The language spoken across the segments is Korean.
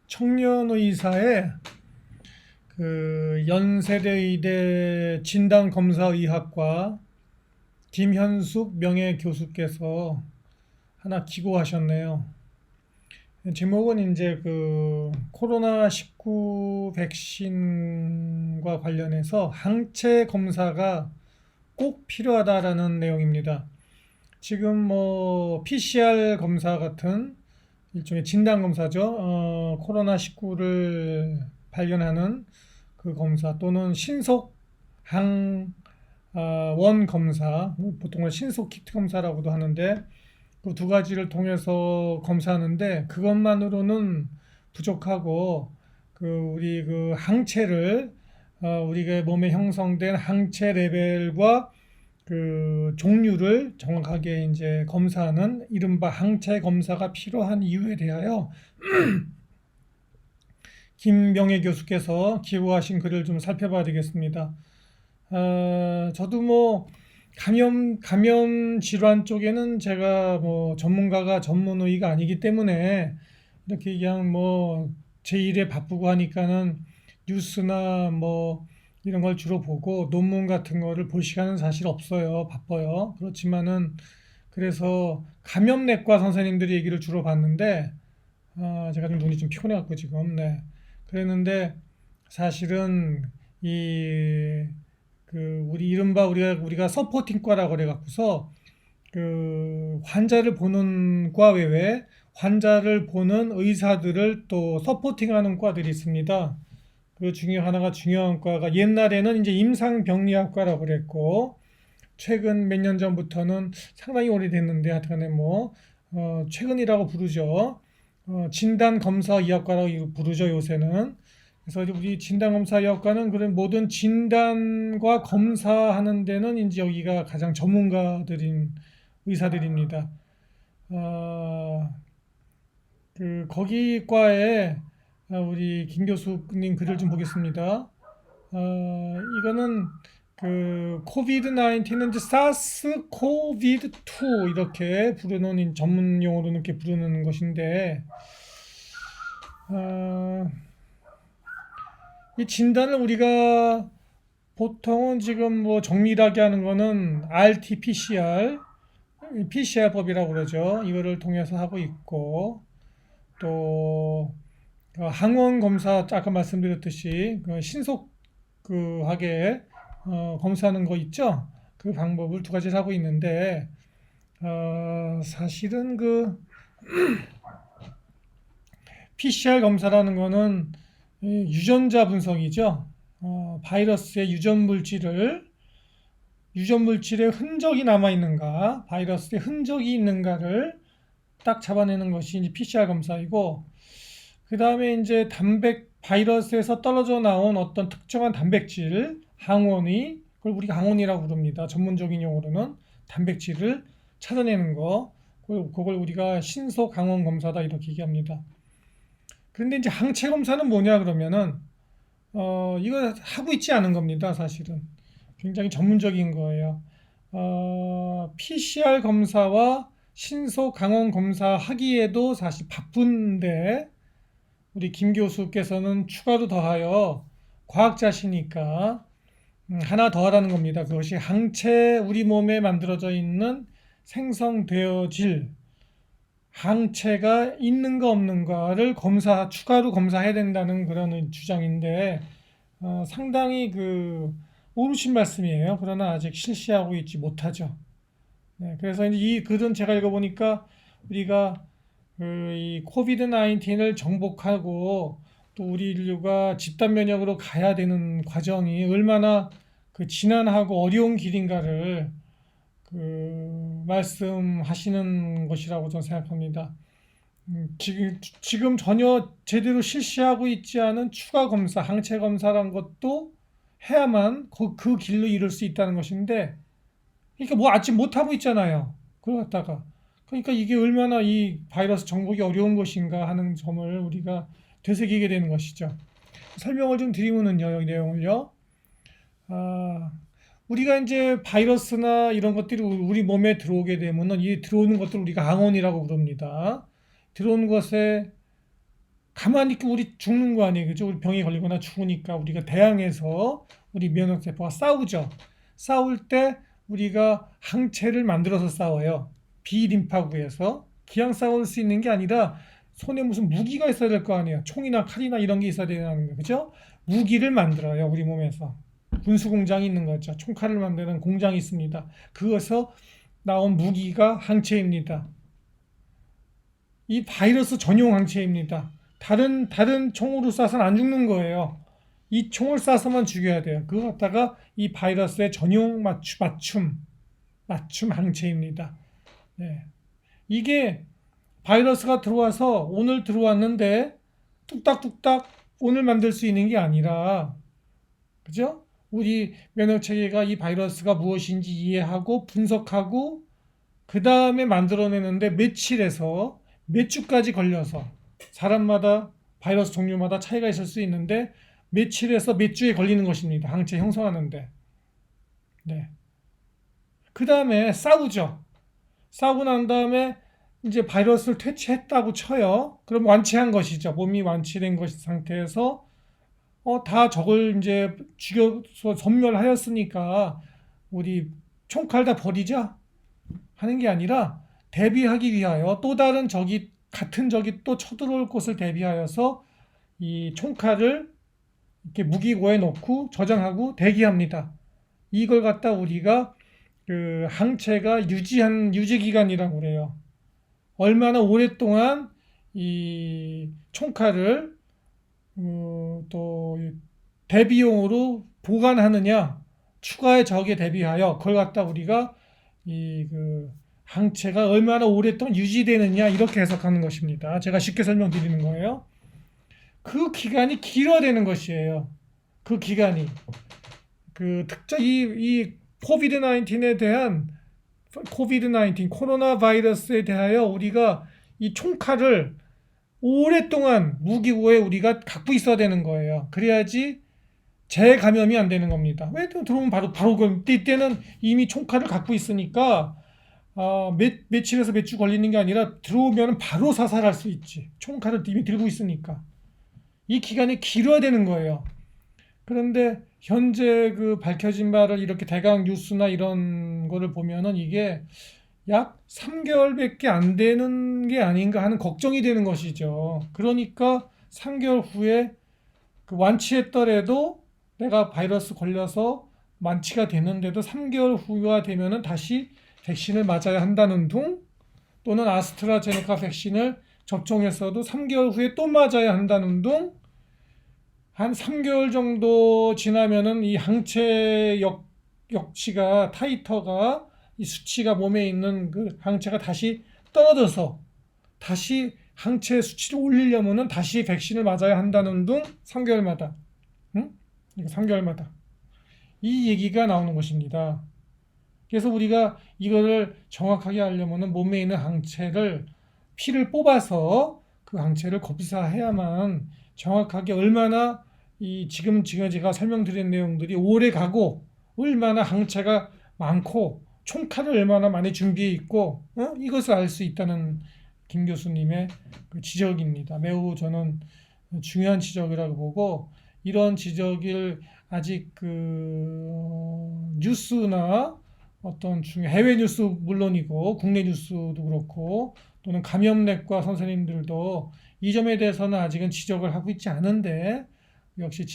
청년 의사의 연세대 의대 진단검사의학과 김현숙 명예교수께서 하나 기고하셨네요. 제목은 이제 코로나19 백신과 관련해서 항체 검사가 꼭 필요하다라는 내용입니다. 지금 PCR 검사 같은 일종의 진단 검사죠. 코로나19를 발견하는 그 검사 또는 신속 항원 검사, 보통은 신속 키트 검사라고도 하는데 그 두 가지를 통해서 검사하는데 그것만으로는 부족하고 우리 항체를 우리가 몸에 형성된 항체 레벨과 그 종류를 정확하게 이제 검사하는 이른바 항체 검사가 필요한 이유에 대하여 김명애 교수께서 기고하신 글을 좀 살펴봐야 되겠습니다. 저도 감염 질환 쪽에는 제가 전문의가 아니기 때문에 이렇게 그냥 제 일에 바쁘고 하니까는 뉴스나 이런 걸 주로 보고 논문 같은 거를 볼 시간은 사실 없어요. 바빠요. 그렇지만은 그래서 감염내과 선생님들이 얘기를 주로 봤는데 제가 좀 눈이 좀 피곤해갖고 지금 그랬는데 사실은 우리 이른바 우리가 서포팅과라고 그래갖고서 환자를 보는 과 외에 환자를 보는 의사들을 또 서포팅하는 과들이 있습니다. 그 중에 하나가 중요한 과가 옛날에는 이제 임상병리학과라고 그랬고 최근 몇 년 전부터는 상당히 오래됐는데 하여튼간에 최근이라고 부르죠. 진단검사의학과라고 부르죠 요새는. 그래서 우리 진단검사의학과는 그런 모든 진단과 검사하는 데는 이제 여기가 가장 전문가들인 의사들입니다. 거기 과에 우리 김 교수님 글을 좀 보겠습니다. 이거는 코비드-19는 이제 사스 코비드2 이렇게 부르는 전문 용어로는 이렇게 부르는 것인데 이 진단을 우리가 보통은 지금 정밀하게 하는 거는 RT-PCR, PCR법이라고 그러죠. 이거를 통해서 하고 있고 또 항원 검사 아까 말씀드렸듯이 신속하게 검사하는 거 있죠. 그 방법을 두 가지를 하고 있는데 사실은 PCR 검사라는 거는 유전자 분석이죠. 바이러스의 유전물질의 흔적이 남아 있는가, 바이러스의 흔적이 있는가를 딱 잡아내는 것이 이제 PCR 검사이고, 그 다음에 이제 바이러스에서 떨어져 나온 어떤 특정한 단백질, 그걸 우리가 항원이라고 부릅니다. 전문적인 용어로는 단백질을 찾아내는 거, 그걸 우리가 신속 항원 검사다 이렇게 얘기합니다. 그런데 이제 항체 검사는 뭐냐 그러면은 이거 하고 있지 않은 겁니다. 사실은 굉장히 전문적인 거예요. PCR 검사와 신속 강원 검사 하기에도 사실 바쁜데 우리 김 교수께서는 추가로 더하여 과학자시니까 하나 더 하라는 겁니다. 그것이 우리 몸에 만들어져 있는 생성되어질 항체가 있는가 없는가를 추가로 검사해야 된다는 그런 주장인데 상당히 옳으신 말씀이에요. 그러나 아직 실시하고 있지 못하죠. 그래서 이제 이 글은 제가 읽어보니까 우리가 이 코비드-19을 정복하고 또 우리 인류가 집단 면역으로 가야 되는 과정이 얼마나 지난하고 어려운 길인가를 말씀하시는 것이라고 저는 생각합니다. 지금 전혀 제대로 실시하고 있지 않은 추가 검사, 항체 검사란 것도 해야만 그 길로 이룰 수 있다는 것인데, 그러니까 아직 못하고 있잖아요. 그러니까 이게 얼마나 이 바이러스 정복이 어려운 것인가 하는 점을 우리가 되새기게 되는 것이죠. 설명을 좀 드리면은요, 이 내용을요. 우리가 이제 바이러스나 이런 것들이 우리 몸에 들어오게 되면은 이 들어오는 것들을 우리가 항원이라고 부릅니다. 들어오는 것에 가만히 있고 우리 죽는 거 아니에요. 그죠? 우리 병에 걸리거나 죽으니까 우리가 대항해서 우리 면역세포가 싸우죠. 싸울 때 우리가 항체를 만들어서 싸워요. 비림파구에서. 그냥 싸울 수 있는 게 아니라 손에 무슨 무기가 있어야 될 거 아니에요. 총이나 칼이나 이런 게 있어야 되는 거예요. 그죠? 무기를 만들어요. 우리 몸에서. 군수 공장이 있는 거죠. 총칼을 만드는 공장이 있습니다. 그것에서 나온 무기가 항체입니다. 이 바이러스 전용 항체입니다. 다른 총으로 쏴서는 안 죽는 거예요. 이 총을 쏴서만 죽여야 돼요. 그거 갖다가 이 바이러스의 전용 맞춤 항체입니다. 네. 이게 바이러스가 들어와서 오늘 들어왔는데 뚝딱뚝딱 오늘 만들 수 있는 게 아니라, 그죠? 우리 면역 체계가 이 바이러스가 무엇인지 이해하고 분석하고 그 다음에 만들어내는데 며칠에서 몇 주까지 걸려서 사람마다 바이러스 종류마다 차이가 있을 수 있는데 며칠에서 몇 주에 걸리는 것입니다. 항체 형성하는데. 네. 그 다음에 싸우죠. 싸우고 난 다음에 이제 바이러스를 퇴치했다고 쳐요. 그럼 완치한 것이죠. 몸이 완치된 것 상태에서 다 저걸 이제 죽여서 섬멸하였으니까 우리 총칼 다 버리자 하는 게 아니라 대비하기 위하여 또 다른 적이 같은 적이 또 쳐들어올 것을 대비하여서 이 총칼을 이렇게 무기고에 넣고 저장하고 대기합니다. 이걸 갖다 우리가 그 항체가 유지 기간이라고 그래요. 얼마나 오랫동안 이 총칼을 또 대비용으로 보관하느냐, 추가의 적에 대비하여 그걸 갖다 우리가 이 그 항체가 얼마나 오랫동안 유지되느냐 이렇게 해석하는 것입니다. 제가 쉽게 설명드리는 거예요. 그 기간이 길어야 되는 것이에요. 그 기간이 그 특정 이 코비드-19 코로나 바이러스에 대하여 우리가 이 총칼을 오랫동안 무기고에 우리가 갖고 있어야 되는 거예요. 그래야지 재감염이 안 되는 겁니다. 왜 들어오면 바로 이때는 이미 총칼을 갖고 있으니까 며칠에서 몇 주 걸리는 게 아니라 들어오면 바로 사살할 수 있지. 총칼을 이미 들고 있으니까. 이 기간이 길어야 되는 거예요. 그런데 현재 그 밝혀진 바를 이렇게 대강 뉴스나 이런 거를 보면은 이게 약 3개월밖에 안 되는 게 아닌가 하는 걱정이 되는 것이죠. 그러니까 3개월 후에 그 완치했더라도 내가 바이러스 걸려서 완치가 되는데도 3개월 후가 되면은 다시 백신을 맞아야 한다는 둥, 또는 아스트라제네카 백신을 접종했어도 3개월 후에 또 맞아야 한다는 둥, 한 3개월 정도 지나면은 이 항체 역치가 타이터가 이 수치가 몸에 있는 그 항체가 다시 떨어져서 다시 항체 수치를 올리려면은 다시 백신을 맞아야 한다는 둥 3개월마다. 응? 이거 3개월마다. 이 얘기가 나오는 것입니다. 그래서 우리가 이거를 정확하게 하려면은 몸에 있는 항체를 피를 뽑아서 그 항체를 검사해야만 정확하게 얼마나 지금 제가 설명드린 내용들이 오래 가고 얼마나 항체가 많고 총칼을 얼마나 많이 준비해 있고 이것을 알 수 있다는 김 교수님의 그 지적입니다. 매우 저는 중요한 지적이라고 보고 이런 지적을 아직 뉴스나 어떤 해외 뉴스 물론이고 국내 뉴스도 그렇고 또는 감염내과 선생님들도 이 점에 대해서는 아직은 지적을 하고 있지 않은데 역시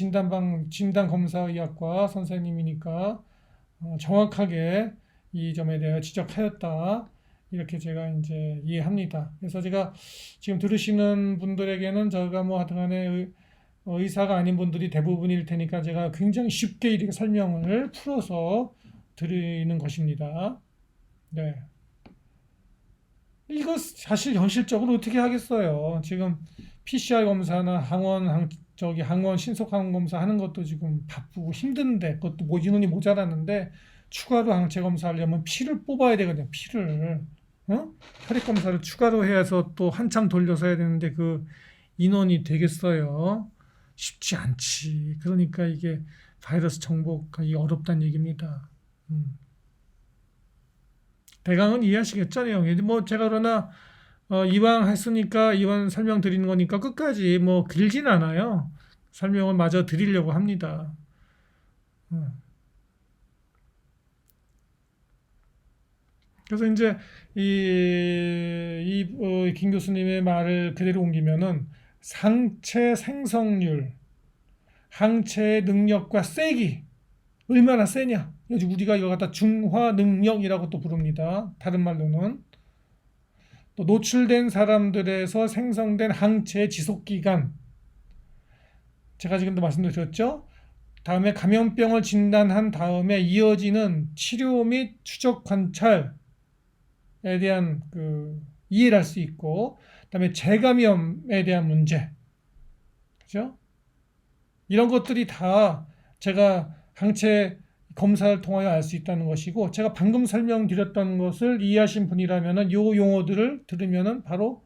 진단검사의학과 선생님이니까 정확하게 이 점에 대해 지적하였다. 이렇게 제가 이제 이해합니다. 그래서 제가 지금 들으시는 분들에게는 제가 뭐 하여튼간에 의사가 아닌 분들이 대부분일 테니까 제가 굉장히 쉽게 이렇게 설명을 풀어서 드리는 것입니다. 네. 이거 사실 현실적으로 어떻게 하겠어요? 지금 PCR 검사나 항원 신속 항원 검사 하는 것도 지금 바쁘고 힘든데 그것도 뭐 인원이 모자라는데 추가로 항체 검사하려면 피를 뽑아야 되거든요. 피를 혈액 검사를 추가로 해서 또 한참 돌려서 해야 되는데 그 인원이 되겠어요? 쉽지 않지. 그러니까 이게 바이러스 정보가 어렵다는 얘기입니다. 대강은 이해하시겠죠, 내용이. 뭐 제가 그러나 이왕 했으니까 이왕 설명드리는 거니까 끝까지 뭐 길진 않아요. 설명을 마저 드리려고 합니다. 어. 그래서 이제 김 교수님의 말을 그대로 옮기면은 상체 생성률, 항체의 능력과 세기 얼마나 세냐. 요즘 우리가 이거 갖다 중화 능력이라고 또 부릅니다. 다른 말로는 또 노출된 사람들에서 생성된 항체의 지속 기간. 제가 지금도 말씀드렸죠. 다음에 감염병을 진단한 다음에 이어지는 치료 및 추적 관찰에 대한 이해를 할 수 있고, 그다음에 재감염에 대한 문제, 그죠? 이런 것들이 다 제가 항체 검사를 통하여 알 수 있다는 것이고, 제가 방금 설명드렸던 것을 이해하신 분이라면은 요 용어들을 들으면은 바로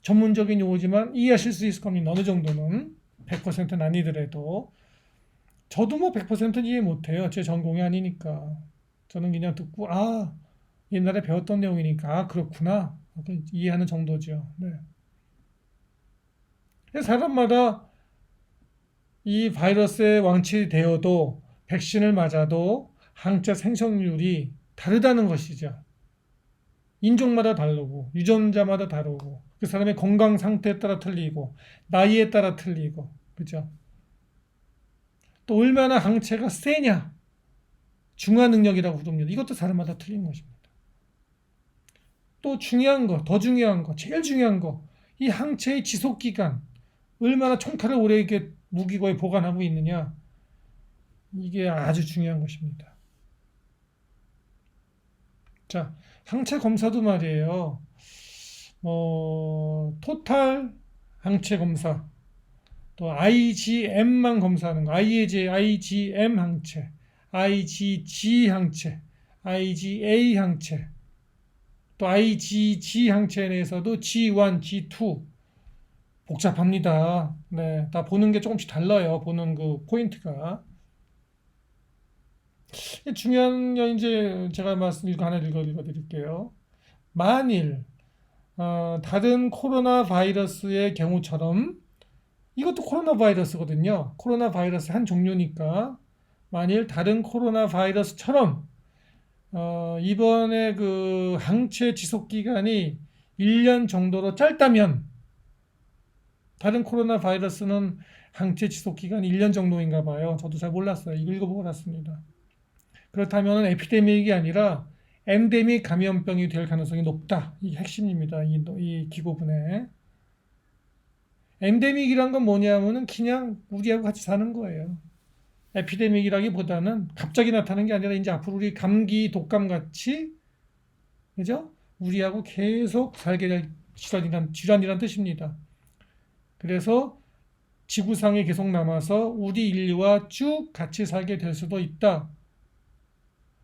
전문적인 용어지만 이해하실 수 있을 겁니다. 어느 정도는 100%는 아니더라도 저도 뭐 100%는 이해 못해요. 제 전공이 아니니까. 저는 그냥 듣고 옛날에 배웠던 내용이니까 그렇구나 이해하는 정도죠. 네. 사람마다 이 바이러스에 왕치되어도 백신을 맞아도 항체 생성률이 다르다는 것이죠. 인종마다 다르고 유전자마다 다르고 그 사람의 건강 상태에 따라 틀리고 나이에 따라 틀리고 그죠? 또 얼마나 항체가 세냐 중화 능력이라고 부릅니다. 이것도 사람마다 틀린 것입니다. 또 중요한 거, 더 중요한 거, 제일 중요한 거, 이 항체의 지속 기간 얼마나 총칼을 오래 이렇게 무기고에 보관하고 있느냐 이게 아주 중요한 것입니다. 자, 항체 검사도 말이에요. 토탈 항체 검사, 또 IgM만 검사하는 거, IgM 항체, IgG 항체, IgA 항체, 또 IgG 항체 내에서도 G1, G2 복잡합니다. 네, 다 보는 게 조금씩 달라요. 보는 그 포인트가. 중요한 게 이제 제가 하나 읽어드릴게요. 만일 다른 코로나 바이러스의 경우처럼 이것도 코로나 바이러스거든요. 코로나 바이러스 한 종류니까 만일 다른 코로나 바이러스처럼 이번에 그 항체 지속 기간이 1년 정도로 짧다면 다른 코로나 바이러스는 항체 지속 기간이 1년 정도인가 봐요. 저도 잘 몰랐어요. 이거 읽어보고 났습니다. 그렇다면 에피데믹이 아니라 엔데믹 감염병이 될 가능성이 높다. 이게 핵심입니다. 이 기고분에. 엔데믹이란 건 뭐냐면은 그냥 우리하고 같이 사는 거예요. 에피데믹이라기보다는 갑자기 나타나는 게 아니라 이제 앞으로 우리 감기, 독감 같이 그죠? 우리하고 계속 살게 될 질환이란 뜻입니다. 그래서 지구상에 계속 남아서 우리 인류와 쭉 같이 살게 될 수도 있다.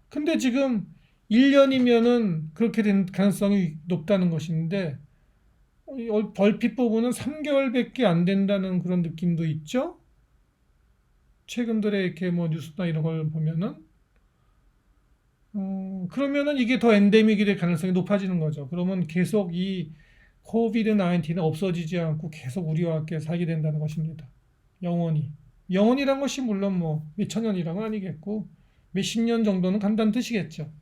근데 지금 1년이면은 그렇게 된 가능성이 높다는 것인데 얼핏 보고는 3개월밖에 안 된다는 그런 느낌도 있죠. 최근 들에 이렇게 뭐 뉴스나 이런 걸 보면은 그러면은 이게 더 엔데믹이 될 가능성이 높아지는 거죠. 그러면 계속 이 코비드 19는 없어지지 않고 계속 우리와 함께 살게 된다는 것입니다. 영원히. 영원이란 것이 물론 뭐 몇천 년이란 건 아니겠고 몇십 년 정도는 간다는 뜻이겠죠.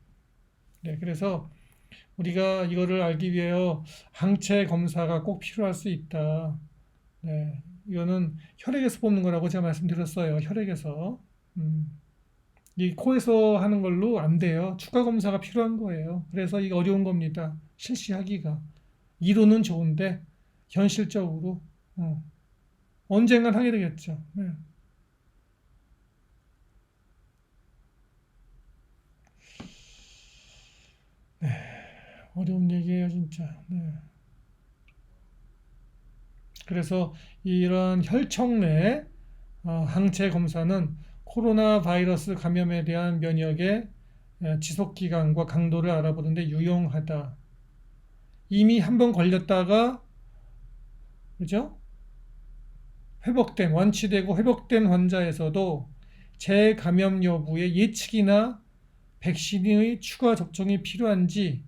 네, 그래서 우리가 이거를 알기 위하여 항체 검사가 꼭 필요할 수 있다. 네, 이거는 혈액에서 뽑는 거라고 제가 말씀드렸어요. 혈액에서. 이 코에서 하는 걸로 안 돼요. 추가 검사가 필요한 거예요. 그래서 이게 어려운 겁니다. 실시하기가. 이론은 좋은데 현실적으로 언젠간 하게 되겠죠. 네. 어려운 얘기예요, 진짜. 네. 그래서 이런 혈청 내 항체 검사는 코로나 바이러스 감염에 대한 면역의 지속 기간과 강도를 알아보는데 유용하다. 이미 한번 걸렸다가 그죠? 완치되고 회복된 환자에서도 재감염 여부의 예측이나 백신의 추가 접종이 필요한지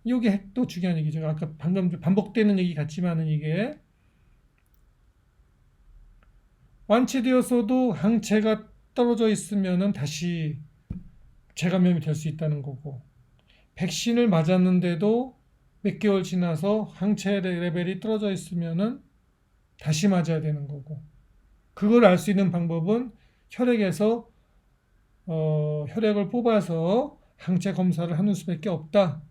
이게 또 중요한 얘기죠. 아까 방금 반복되는 얘기 같지만은 이게 완치되었어도 항체가 떨어져 있으면은 다시 재감염이 될 수 있다는 거고, 백신을 맞았는데도 몇 개월 지나서 항체 레벨이 떨어져 있으면은 다시 맞아야 되는 거고, 그걸 알 수 있는 방법은 혈액에서 혈액을 뽑아서 항체 검사를 하는 수밖에 없다.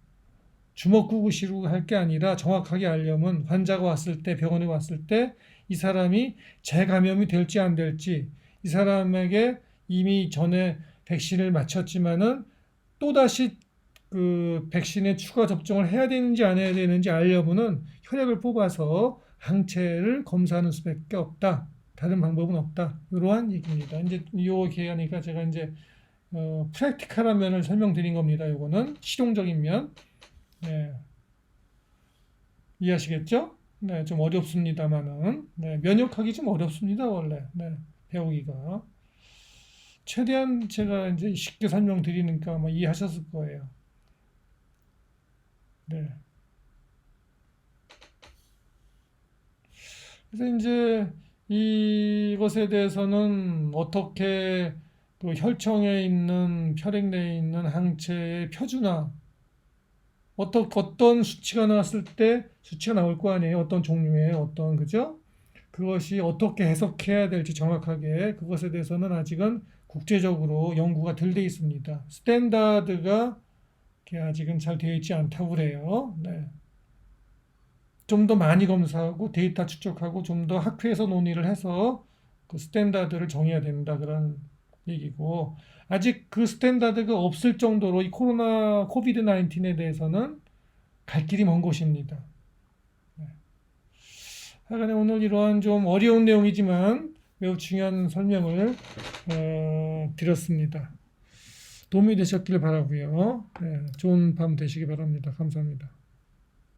주먹구구시로 할 게 아니라 정확하게 알려면 환자가 왔을 때, 병원에 왔을 때 이 사람이 재감염이 될지 안 될지, 이 사람에게 이미 전에 백신을 맞췄지만은 또다시 그 백신에 추가 접종을 해야 되는지 안 해야 되는지 알려면은 혈액을 뽑아서 항체를 검사하는 수밖에 없다. 다른 방법은 없다. 이러한 얘기입니다. 이제 요 얘기하니까 제가 이제 프랙티컬한 면을 설명드린 겁니다. 요거는 실용적인 면. 네, 이해하시겠죠? 네, 좀 어렵습니다만은 면역하기 좀 어렵습니다, 원래. 네, 배우기가. 최대한 제가 이제 쉽게 설명드리니까 아마 이해하셨을 거예요. 네. 그래서 이제 이것에 대해서는 어떻게 그 혈청에 있는 혈액 내에 있는 항체의 표준화, 어떤 수치가 나왔을 때 수치가 나올 거 아니에요. 어떤 종류의 어떤 그죠? 그것이 어떻게 해석해야 될지 정확하게 그것에 대해서는 아직은 국제적으로 연구가 덜 돼 있습니다. 스탠다드가 아직은 잘 되어 있지 않다고 그래요. 네. 좀 더 많이 검사하고 데이터 축적하고 좀 더 학회에서 논의를 해서 그 스탠다드를 정해야 된다 그런 얘기고, 아직 그 스탠다드가 없을 정도로 이 코비드 19에 대해서는 갈 길이 먼 곳입니다. 네. 하여간에 오늘 이러한 좀 어려운 내용이지만 매우 중요한 설명을 드렸습니다. 도움이 되셨길 바라고요. 네, 좋은 밤 되시기 바랍니다. 감사합니다.